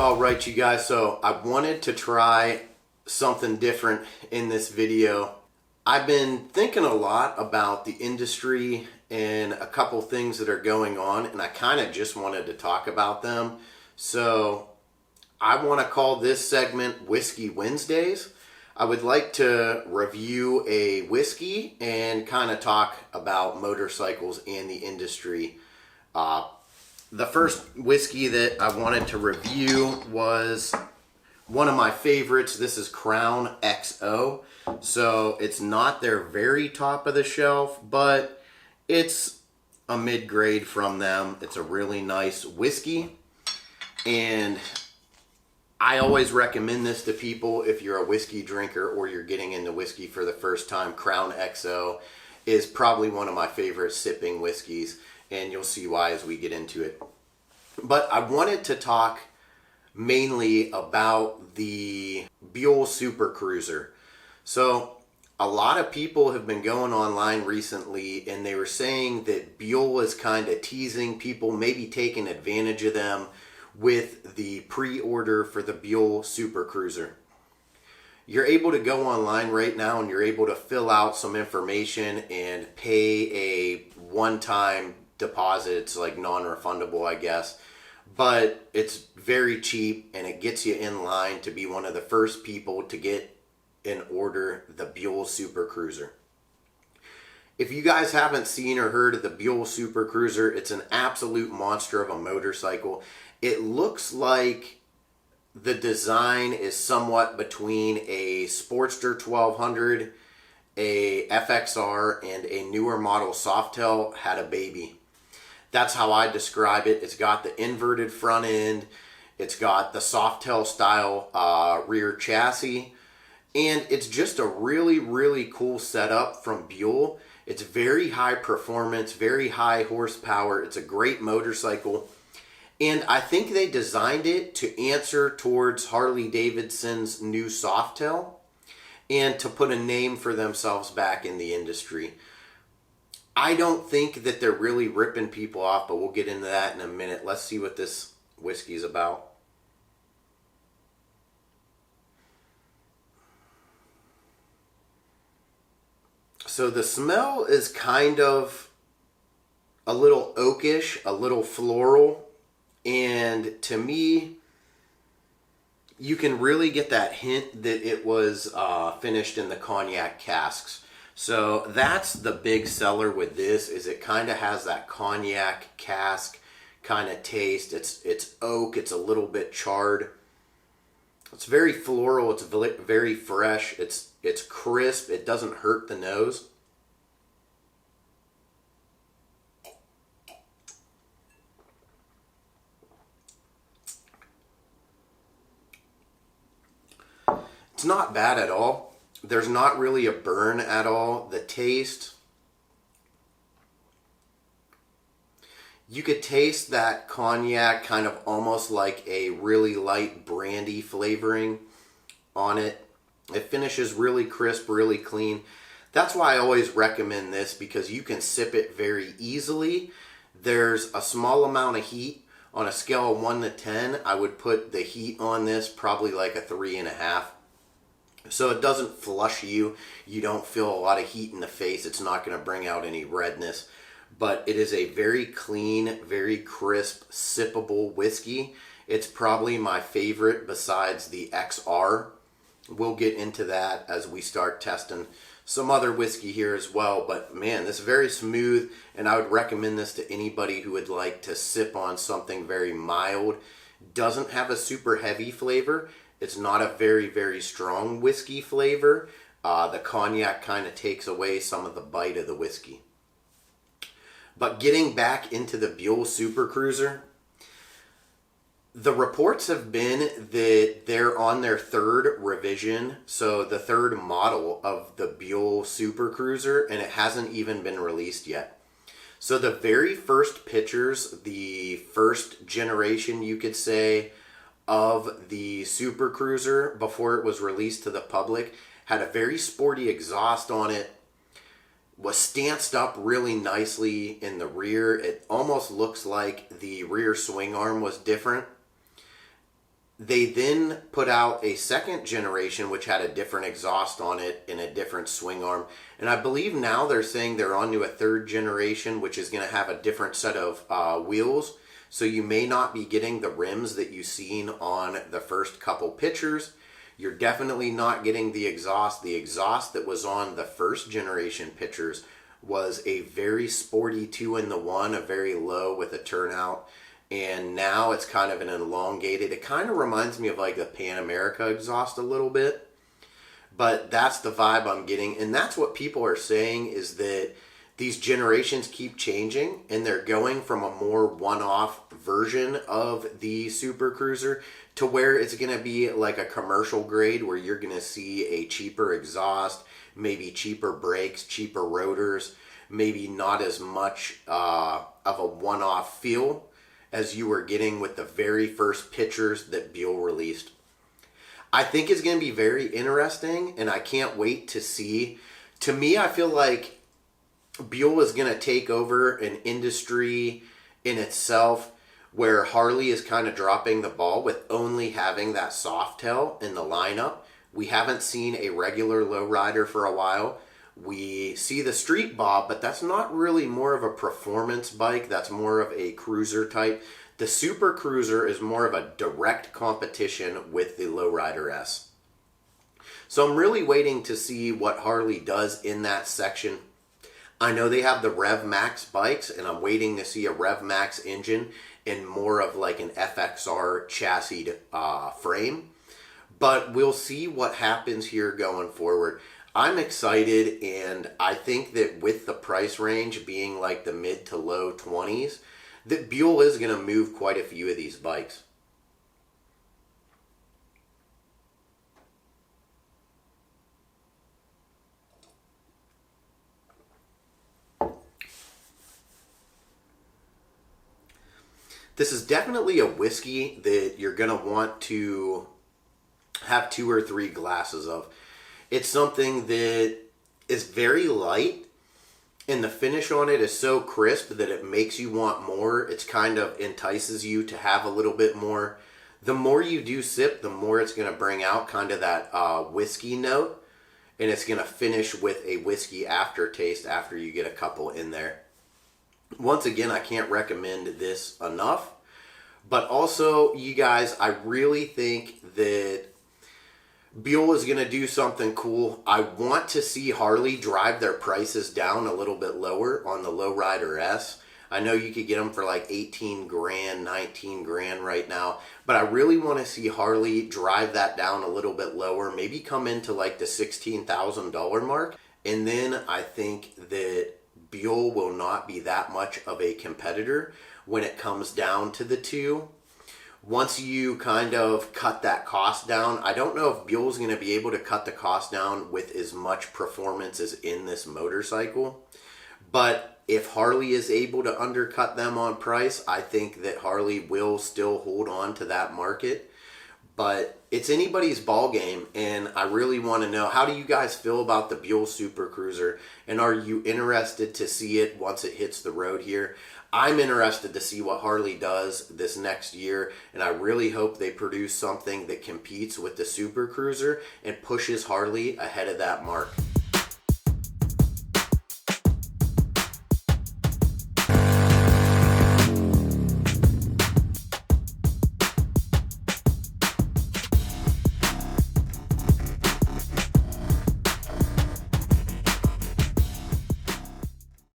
All right, you guys, so I wanted to try something different in this video. I've been thinking a lot about the industry and a couple things that are going on, and I kind of just wanted to talk about them. So I want to call this segment Whiskey Wednesdays. I would like to review a whiskey and kind of talk about motorcycles and the industry. The first whiskey that I wanted to review was one of my favorites. This is Crown XO. So it's not their very top of the shelf, but it's a mid-grade from them. It's a really nice whiskey. And I always recommend this to people if you're a whiskey drinker or you're getting into whiskey for the first time. Crown XO is probably one of my favorite sipping whiskeys, and you'll see why as we get into it. But I wanted to talk mainly about the Buell Super Cruiser. So a lot of people have been going online recently and they were saying that Buell is kind of teasing people, maybe taking advantage of them with the pre-order for the Buell Super Cruiser. You're able to go online right now and you're able to fill out some information and pay a one-time deposit. It's like non-refundable, I guess, but it's very cheap and it gets you in line to be one of the first people to get and order the Buell Super Cruiser. If you guys haven't seen or heard of the Buell Super Cruiser, it's an absolute monster of a motorcycle. It looks like the design is somewhat between a Sportster 1200, a FXR, and a newer model Softail had a baby. That's how I describe it. It's got the inverted front end. It's got the Softail style rear chassis. And it's just a really, really cool setup from Buell. It's very high performance, very high horsepower. It's a great motorcycle. And I think they designed it to answer towards Harley-Davidson's new Softail and to put a name for themselves back in the industry. I don't think that they're really ripping people off, but we'll get into that in a minute. Let's see what this whiskey is about. So the smell is kind of a little oakish, a little floral, and to me, you can really get that hint that it was finished in the cognac casks. So that's the big seller with this, is it kind of has that cognac cask kind of taste. It's oak, it's a little bit charred. It's very floral, it's very fresh, it's crisp, it doesn't hurt the nose. It's not bad at all. There's not really a burn at all. The taste, you could taste that cognac kind of almost like a really light brandy flavoring on it. It finishes really crisp, really clean. That's why I always recommend this, because you can sip it very easily. There's a small amount of heat. On a scale of 1 to 10, I would put the heat on this probably like a 3.5. So it doesn't flush you. You don't feel a lot of heat in the face. It's not going to bring out any redness. But it is a very clean, very crisp, sippable whiskey. It's probably my favorite besides the XR. We'll get into that as we start testing some other whiskey here as well. But man, this is very smooth, and I would recommend this to anybody who would like to sip on something very mild. Doesn't have a super heavy flavor. It's not a very, very strong whiskey flavor. The cognac kind of takes away some of the bite of the whiskey. But getting back into the Buell Super Cruiser, the reports have been that they're on their third revision, so the third model of the Buell Super Cruiser, and it hasn't even been released yet. So the very first pictures, the first generation, you could say, of the Super Cruiser before it was released to the public had a very sporty exhaust on it, was stanced up really nicely in the rear. It almost looks like the rear swing arm was different. They then put out a second generation which had a different exhaust on it and a different swing arm. And I believe now they're saying they're on to a third generation which is going to have a different set of wheels. So you may not be getting the rims that you've seen on the first couple pictures. You're definitely not getting the exhaust. The exhaust that was on the first generation pictures was a very sporty 2-in-1, a very low with a turnout. And now it's kind of an elongated, it kind of reminds me of like the Pan America exhaust a little bit. But that's the vibe I'm getting. And that's what people are saying, is that these generations keep changing and they're going from a more one-off version of the Super Cruiser to where it's going to be like a commercial grade where you're going to see a cheaper exhaust, maybe cheaper brakes, cheaper rotors, maybe not as much of a one-off feel as you were getting with the very first pictures that Buell released. I think it's going to be very interesting, and I can't wait to see. To me, I feel like Buell is going to take over an industry in itself where Harley is kind of dropping the ball with only having that soft tail in the lineup. We haven't seen a regular lowrider for a while. We see the Street Bob, but that's not really more of a performance bike. That's more of a cruiser type. The Super Cruiser is more of a direct competition with the Lowrider S. So I'm really waiting to see what Harley does in that section. I know they have the Rev Max bikes, and I'm waiting to see a Rev Max engine in more of like an FXR chassis frame. But we'll see what happens here going forward. I'm excited, and I think that with the price range being like the mid to low 20s, that Buell is going to move quite a few of these bikes. This is definitely a whiskey that you're going to want to have 2 or 3 glasses of. It's something that is very light, and the finish on it is so crisp that it makes you want more. It's kind of entices you to have a little bit more. The more you do sip, the more it's going to bring out kind of that whiskey note, and it's going to finish with a whiskey aftertaste after you get a couple in there. Once again, I can't recommend this enough. But also, you guys, I really think that Buell is going to do something cool. I want to see Harley drive their prices down a little bit lower on the Lowrider S. I know you could get them for like 18 grand, 19 grand right now, but I really want to see Harley drive that down a little bit lower, maybe come into like the $16,000 mark. And then I think that Buell will not be that much of a competitor when it comes down to the two. Once you kind of cut that cost down, I don't know if Buell's going to be able to cut the cost down with as much performance as in this motorcycle. But if Harley is able to undercut them on price, I think that Harley will still hold on to that market. But it's anybody's ball game, and I really want to know, how do you guys feel about the Buell Super Cruiser? And are you interested to see it once it hits the road here? I'm interested to see what Harley does this next year, and I really hope they produce something that competes with the Super Cruiser and pushes Harley ahead of that mark.